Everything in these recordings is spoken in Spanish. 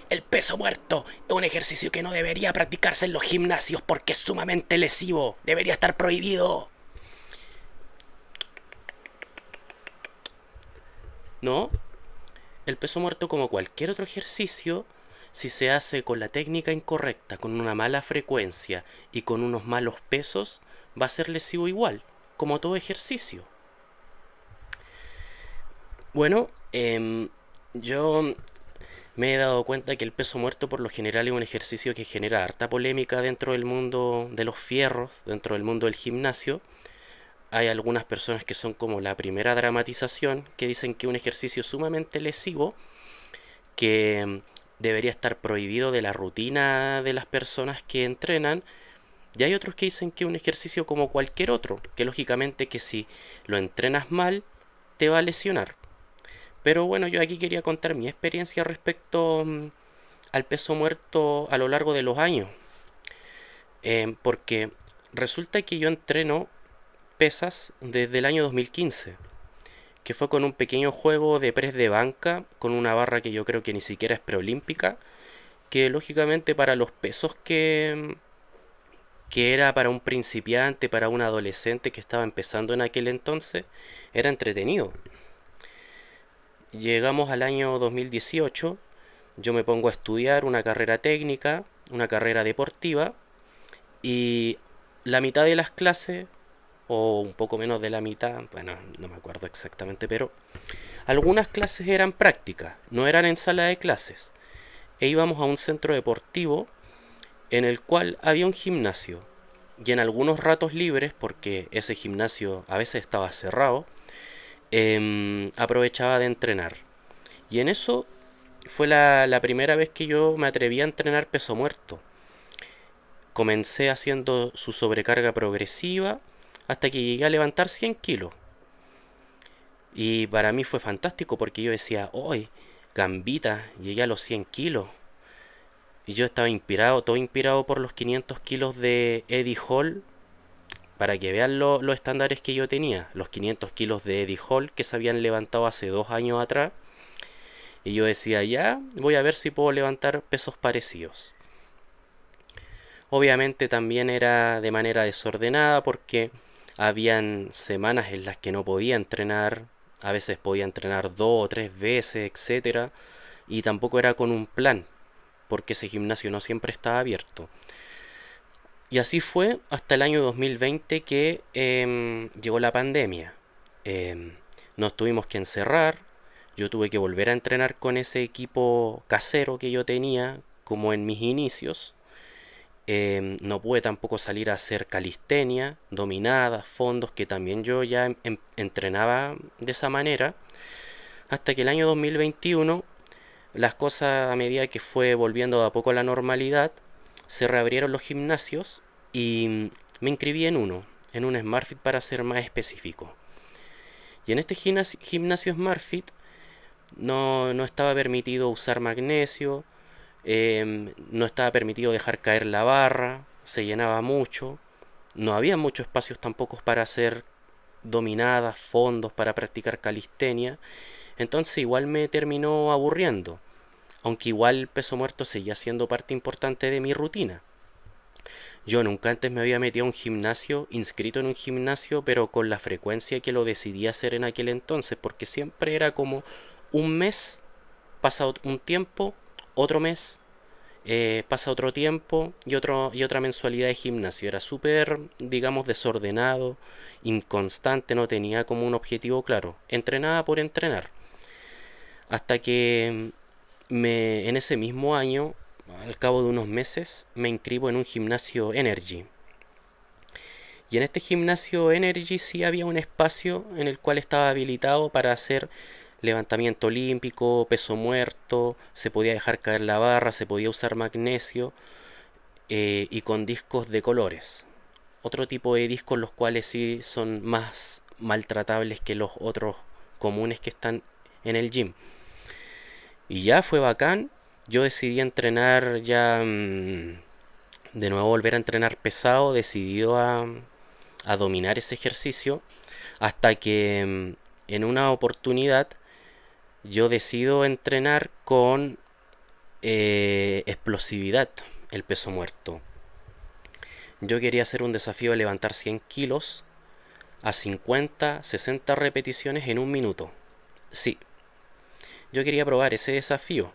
El peso muerto es un ejercicio que no debería practicarse en los gimnasios porque es sumamente lesivo. Debería estar prohibido. No, el peso muerto como cualquier otro ejercicio, si se hace con la técnica incorrecta, con una mala frecuencia y con unos malos pesos, va a ser lesivo igual, como todo ejercicio. Bueno, yo me he dado cuenta que el peso muerto por lo general es un ejercicio que genera harta polémica dentro del mundo de los fierros, dentro del mundo del gimnasio. Hay algunas personas que son como la primera dramatización, que dicen que es un ejercicio sumamente lesivo, que debería estar prohibido de la rutina de las personas que entrenan. Y hay otros que dicen que es un ejercicio como cualquier otro, que lógicamente que si lo entrenas mal, te va a lesionar. Pero bueno, yo aquí quería contar mi experiencia respecto al peso muerto a lo largo de los años. Porque resulta que yo entreno pesas desde el año 2015, que fue con un pequeño juego de press de banca, con una barra que yo creo que ni siquiera es preolímpica, que lógicamente para los pesos que era para un principiante, para un adolescente que estaba empezando en aquel entonces, era entretenido. Llegamos al año 2018, yo me pongo a estudiar una carrera técnica, una carrera deportiva, y la mitad de las clases, o un poco menos de la mitad, bueno, no me acuerdo exactamente, pero algunas clases eran prácticas, no eran en sala de clases. E íbamos a un centro deportivo en el cual había un gimnasio. Y en algunos ratos libres, porque ese gimnasio a veces estaba cerrado, aprovechaba de entrenar. Y en eso fue la primera vez que yo me atreví a entrenar peso muerto. Comencé haciendo su sobrecarga progresiva hasta que llegué a levantar 100 kilos. Y para mí fue fantástico porque yo decía, hoy, gambita, llegué a los 100 kilos. Y yo estaba inspirado, todo inspirado por los 500 kilos de Eddie Hall, para que vean los estándares que yo tenía, los 500 kilos de Eddie Hall que se habían levantado hace 2 años atrás. Y yo decía, ya, voy a ver si puedo levantar pesos parecidos. Obviamente también era de manera desordenada porque habían semanas en las que no podía entrenar, a veces podía entrenar 2 o 3 veces, etcétera, y tampoco era con un plan, porque ese gimnasio no siempre estaba abierto. Y así fue hasta el año 2020 que llegó la pandemia. Em, Nos tuvimos que encerrar, yo tuve que volver a entrenar con ese equipo casero que yo tenía, como en mis inicios. No pude tampoco salir a hacer calistenia, dominadas, fondos, que también yo ya entrenaba de esa manera, hasta que el año 2021 las cosas a medida que fue volviendo de a poco a la normalidad, se reabrieron los gimnasios y me inscribí en un SmartFit para ser más específico. Y en este gimnasio SmartFit no estaba permitido usar magnesio, no estaba permitido dejar caer la barra, se llenaba mucho, no había muchos espacios tampoco para hacer dominadas, fondos, para practicar calistenia, entonces igual me terminó aburriendo, aunque igual el peso muerto seguía siendo parte importante de mi rutina. Yo nunca antes me había metido a un gimnasio, inscrito en un gimnasio, pero con la frecuencia que lo decidí hacer en aquel entonces, porque siempre era como un mes, pasa un tiempo, otro mes, pasa otro tiempo y otra mensualidad de gimnasio. Era súper, digamos, desordenado, inconstante, no tenía como un objetivo claro. Entrenaba por entrenar. Hasta que en ese mismo año, al cabo de unos meses, me inscribo en un gimnasio Energy. Y en este gimnasio Energy sí había un espacio en el cual estaba habilitado para hacer levantamiento olímpico, peso muerto, se podía dejar caer la barra, se podía usar magnesio y con discos de colores. Otro tipo de discos los cuales sí son más maltratables que los otros comunes que están en el gym. Y ya fue bacán. Yo decidí entrenar ya, de nuevo volver a entrenar pesado, decidido a dominar ese ejercicio, hasta que en una oportunidad yo decido entrenar con explosividad el peso muerto. Yo quería hacer un desafío de levantar 100 kilos a 50, 60 repeticiones en un minuto. Sí, yo quería probar ese desafío,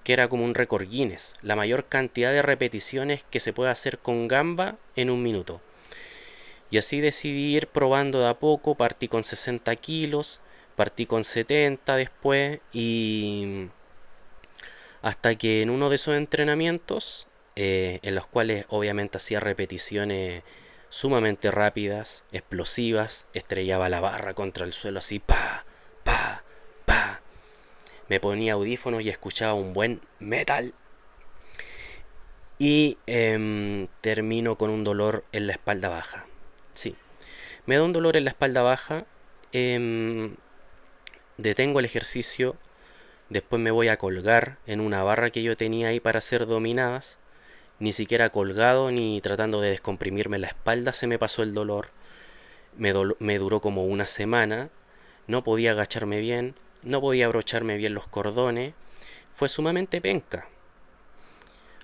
que era como un récord Guinness, la mayor cantidad de repeticiones que se puede hacer con gamba en un minuto. Y así decidí ir probando de a poco, partí con 60 kilos, partí con 70 después y hasta que en uno de esos entrenamientos, en los cuales obviamente hacía repeticiones sumamente rápidas, explosivas, estrellaba la barra contra el suelo así, pa, pa, pa. Me ponía audífonos y escuchaba un buen metal. Y termino con un dolor en la espalda baja. Sí, me da un dolor en la espalda baja. em, Detengo el ejercicio. Después me voy a colgar en una barra que yo tenía ahí para hacer dominadas. Ni siquiera colgado ni tratando de descomprimirme la espalda se me pasó el dolor. Me duró como una semana. No podía agacharme bien. No podía abrocharme bien los cordones. Fue sumamente penca.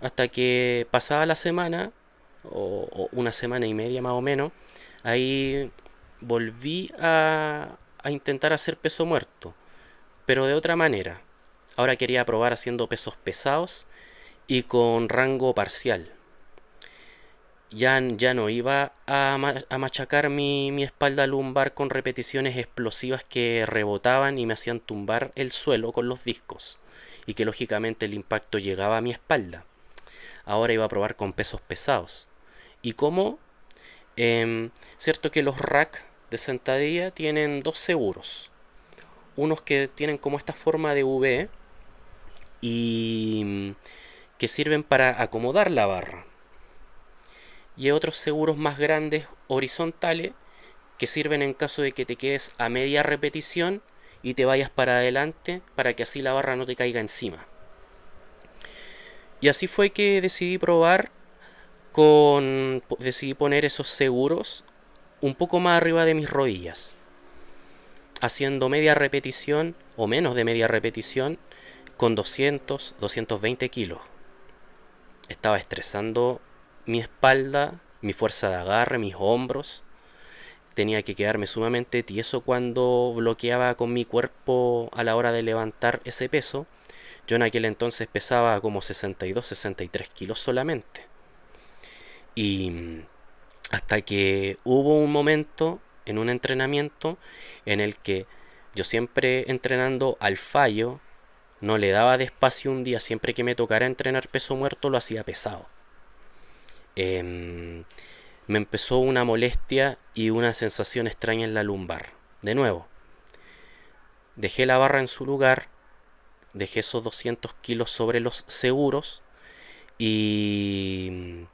Hasta que pasaba la semana, o una semana y media más o menos, ahí volví a intentar hacer peso muerto, pero de otra manera. Ahora quería probar haciendo pesos pesados y con rango parcial. Ya no iba a machacar mi espalda lumbar con repeticiones explosivas que rebotaban y me hacían tumbar el suelo con los discos, y que lógicamente el impacto llegaba a mi espalda. Ahora iba a probar con pesos pesados. ¿Y cómo? Cierto que los rack de sentadilla tienen dos seguros. Unos que tienen como esta forma de V y que sirven para acomodar la barra. Y otros seguros más grandes horizontales que sirven en caso de que te quedes a media repetición y te vayas para adelante para que así la barra no te caiga encima. Y así fue que decidí poner esos seguros un poco más arriba de mis rodillas, haciendo media repetición o menos de media repetición con 220 kilos. Estaba estresando mi espalda, mi fuerza de agarre, mis hombros. Tenía que quedarme sumamente tieso cuando bloqueaba con mi cuerpo a la hora de levantar ese peso. Yo en aquel entonces pesaba como 62, 63 kilos solamente. Y hasta que hubo un momento en un entrenamiento en el que yo, siempre entrenando al fallo, no le daba despacio un día. Siempre que me tocara entrenar peso muerto lo hacía pesado. Em, Me empezó una molestia y una sensación extraña en la lumbar. De nuevo, dejé la barra en su lugar, dejé esos 200 kilos sobre los seguros y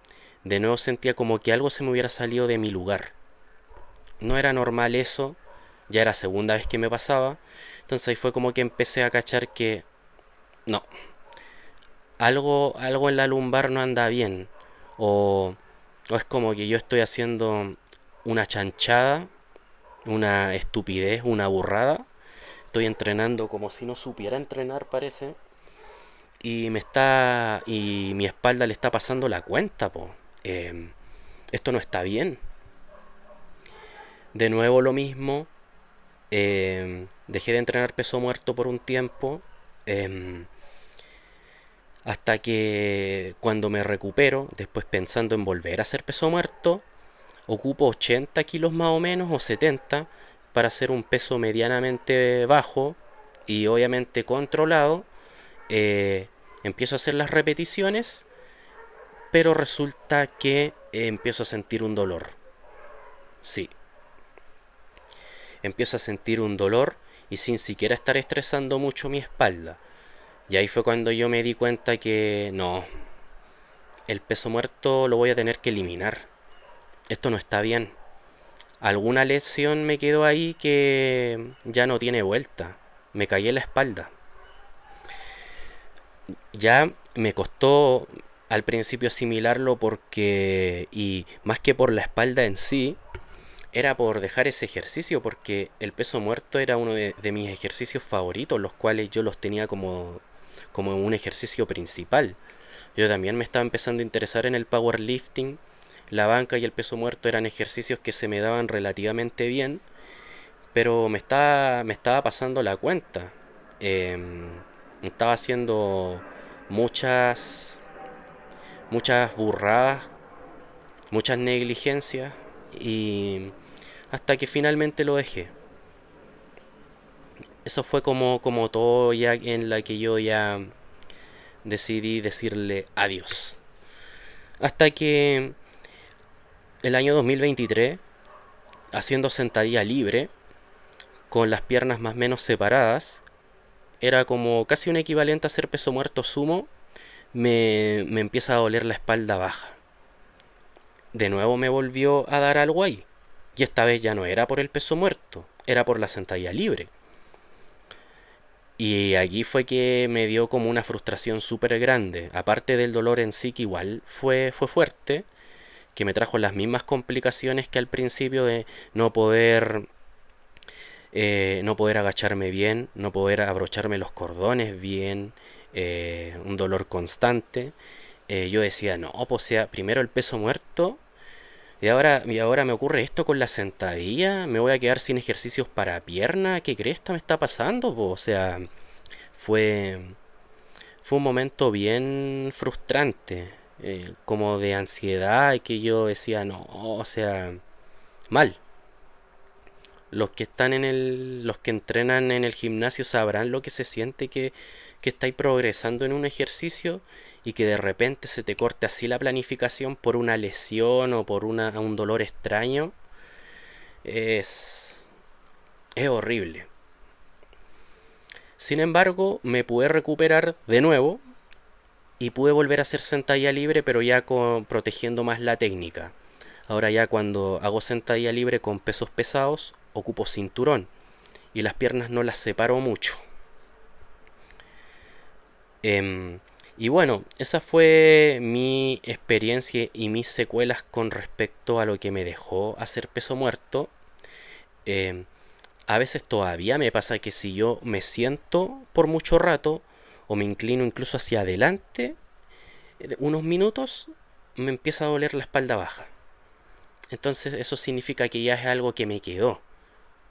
de nuevo sentía como que algo se me hubiera salido de mi lugar. No era normal eso, ya era segunda vez que me pasaba. Entonces ahí fue como que empecé a cachar que no, algo en la lumbar no anda bien. O, o es como que yo estoy haciendo una chanchada, una estupidez, una burrada. Estoy entrenando como si no supiera entrenar, parece. Y mi espalda le está pasando la cuenta, po. Esto no está bien. De nuevo lo mismo. Dejé de entrenar peso muerto por un tiempo. em, Hasta que cuando me recupero, después pensando en volver a hacer peso muerto, ocupo 80 kilos más o menos o 70 para hacer un peso medianamente bajo y obviamente controlado. eh, Empiezo a hacer las repeticiones, pero resulta que empiezo a sentir un dolor. Sí, empiezo a sentir un dolor y sin siquiera estar estresando mucho mi espalda. Y ahí fue cuando yo me di cuenta que no, el peso muerto lo voy a tener que eliminar. Esto no está bien. Alguna lesión me quedó ahí que ya no tiene vuelta. Me caí en la espalda. Ya me costó al principio asimilarlo porque, y más que por la espalda en sí, era por dejar ese ejercicio, porque el peso muerto era uno de mis ejercicios favoritos, los cuales yo los tenía como un ejercicio principal. Yo también me estaba empezando a interesar en el powerlifting. La banca y el peso muerto eran ejercicios que se me daban relativamente bien, pero me estaba pasando la cuenta. Estaba haciendo muchas, muchas burradas, muchas negligencias y hasta que finalmente lo dejé. Eso fue como todo ya en la que yo ya decidí decirle adiós. Hasta que el año 2023, haciendo sentadilla libre, con las piernas más o menos separadas, era como casi un equivalente a hacer peso muerto sumo, me empieza a doler la espalda baja. De nuevo me volvió a dar algo ahí. Y esta vez ya no era por el peso muerto, era por la sentadilla libre. Y allí fue que me dio como una frustración súper grande. Aparte del dolor en sí, que igual fue fuerte, que me trajo las mismas complicaciones que al principio de no poder agacharme bien, no poder abrocharme los cordones bien, un dolor constante. Yo decía, no, pues sea, primero el peso muerto y ahora me ocurre esto con la sentadilla, me voy a quedar sin ejercicios para pierna, ¿qué cresta me está pasando? Po? O sea, fue, fue un momento bien frustrante, como de ansiedad, y que yo decía, no, o sea, mal. Los que entrenan en el gimnasio sabrán lo que se siente que estáis progresando en un ejercicio y que de repente se te corte así la planificación por una lesión o por un dolor extraño. Es, es horrible. Sin embargo, me pude recuperar de nuevo y pude volver a hacer sentadilla libre, pero ya protegiendo más la técnica. Ahora ya cuando hago sentadilla libre con pesos pesados, ocupo cinturón y las piernas no las separo mucho. Em, y bueno, esa fue mi experiencia y mis secuelas con respecto a lo que me dejó hacer peso muerto. Em, a veces todavía me pasa que si yo me siento por mucho rato o me inclino incluso hacia adelante, unos minutos, me empieza a doler la espalda baja. Entonces eso significa que ya es algo que me quedó.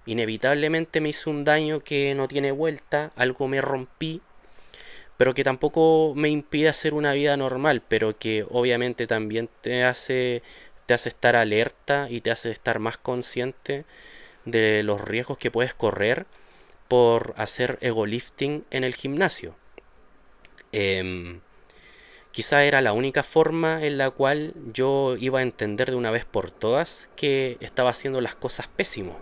Inevitablemente me hizo un daño que no tiene vuelta, algo me rompí, pero que tampoco me impide hacer una vida normal, pero que obviamente también te hace estar alerta y te hace estar más consciente de los riesgos que puedes correr por hacer ego lifting en el gimnasio. Em, Quizá era la única forma en la cual yo iba a entender de una vez por todas que estaba haciendo las cosas pésimo.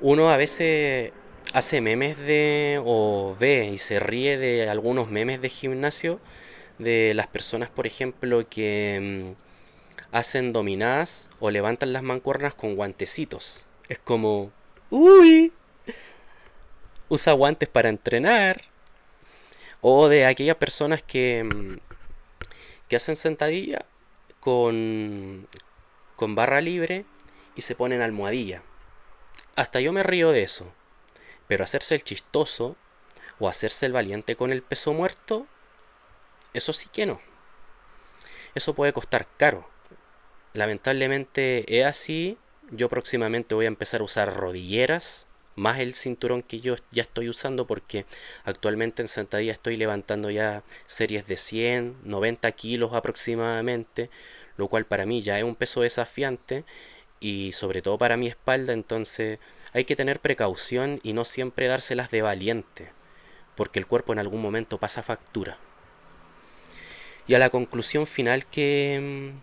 Uno a veces hace memes de o ve y se ríe de algunos memes de gimnasio de las personas, por ejemplo, que hacen dominadas o levantan las mancuernas con guantecitos. Es como, uy, usa guantes para entrenar. O de aquellas personas que hacen sentadilla con, con barra libre y se ponen almohadilla. Hasta yo me río de eso. Pero hacerse el chistoso o hacerse el valiente con el peso muerto, eso sí que no. Eso puede costar caro. Lamentablemente es así. Yo próximamente voy a empezar a usar rodilleras, más el cinturón que yo ya estoy usando porque actualmente en sentadilla estoy levantando ya series de 100, 90 kilos aproximadamente, lo cual para mí ya es un peso desafiante y sobre todo para mi espalda, entonces hay que tener precaución y no siempre dárselas de valiente, porque el cuerpo en algún momento pasa factura. Y a la conclusión final que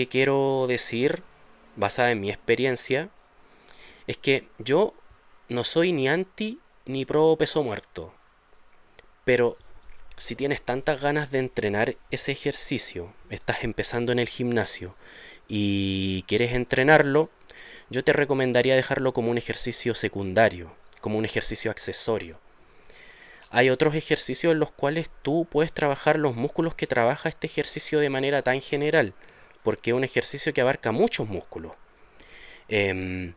quiero decir, basada en mi experiencia, es que yo no soy ni anti ni pro peso muerto, pero si tienes tantas ganas de entrenar ese ejercicio, estás empezando en el gimnasio y quieres entrenarlo, yo te recomendaría dejarlo como un ejercicio secundario, como un ejercicio accesorio. Hay otros ejercicios en los cuales tú puedes trabajar los músculos que trabaja este ejercicio de manera tan general, porque es un ejercicio que abarca muchos músculos. Em,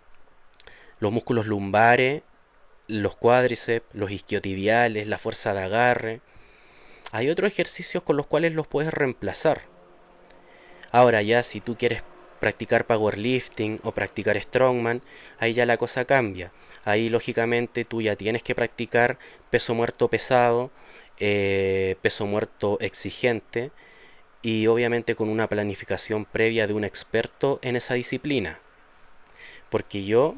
los músculos lumbares, los cuádriceps, los isquiotibiales, la fuerza de agarre. Hay otros ejercicios con los cuales los puedes reemplazar. Ahora ya si tú quieres practicar powerlifting o practicar strongman, ahí ya la cosa cambia. Ahí lógicamente tú ya tienes que practicar peso muerto pesado, peso muerto exigente y obviamente con una planificación previa de un experto en esa disciplina. Porque yo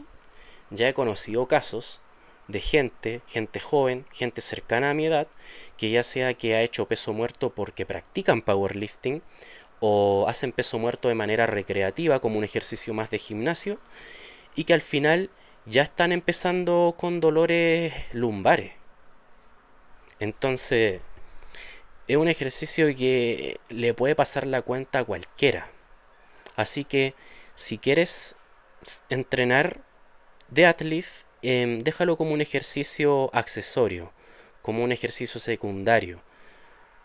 ya he conocido casos de gente joven, gente cercana a mi edad, que ya sea que ha hecho peso muerto porque practican powerlifting o hacen peso muerto de manera recreativa como un ejercicio más de gimnasio y que al final ya están empezando con dolores lumbares. Entonces, es un ejercicio que le puede pasar la cuenta a cualquiera. Así que si quieres entrenar deadlift, déjalo como un ejercicio accesorio, como un ejercicio secundario.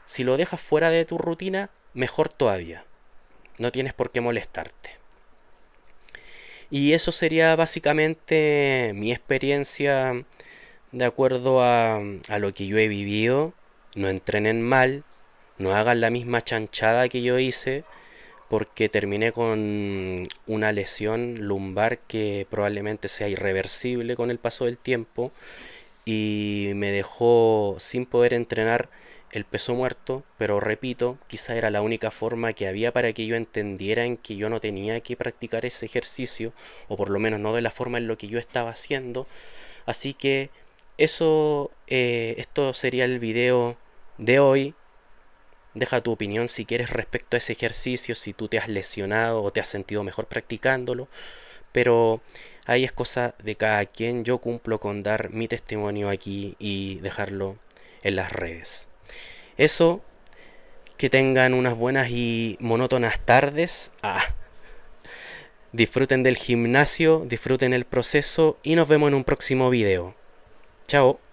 Si lo dejas fuera de tu rutina, mejor todavía. No tienes por qué molestarte. Y eso sería básicamente mi experiencia de acuerdo a lo que yo he vivido. No entrenen mal, no hagan la misma chanchada que yo hice, porque terminé con una lesión lumbar que probablemente sea irreversible con el paso del tiempo y me dejó sin poder entrenar el peso muerto, pero repito, quizá era la única forma que había para que yo entendiera en que yo no tenía que practicar ese ejercicio, o por lo menos no de la forma en lo que yo estaba haciendo. Así que eso, esto sería el video de hoy. Deja tu opinión si quieres respecto a ese ejercicio, si tú te has lesionado o te has sentido mejor practicándolo, pero ahí es cosa de cada quien. Yo cumplo con dar mi testimonio aquí y dejarlo en las redes. Eso, que tengan unas buenas y monótonas tardes. Disfruten del gimnasio, disfruten el proceso y nos vemos en un próximo video. Chao.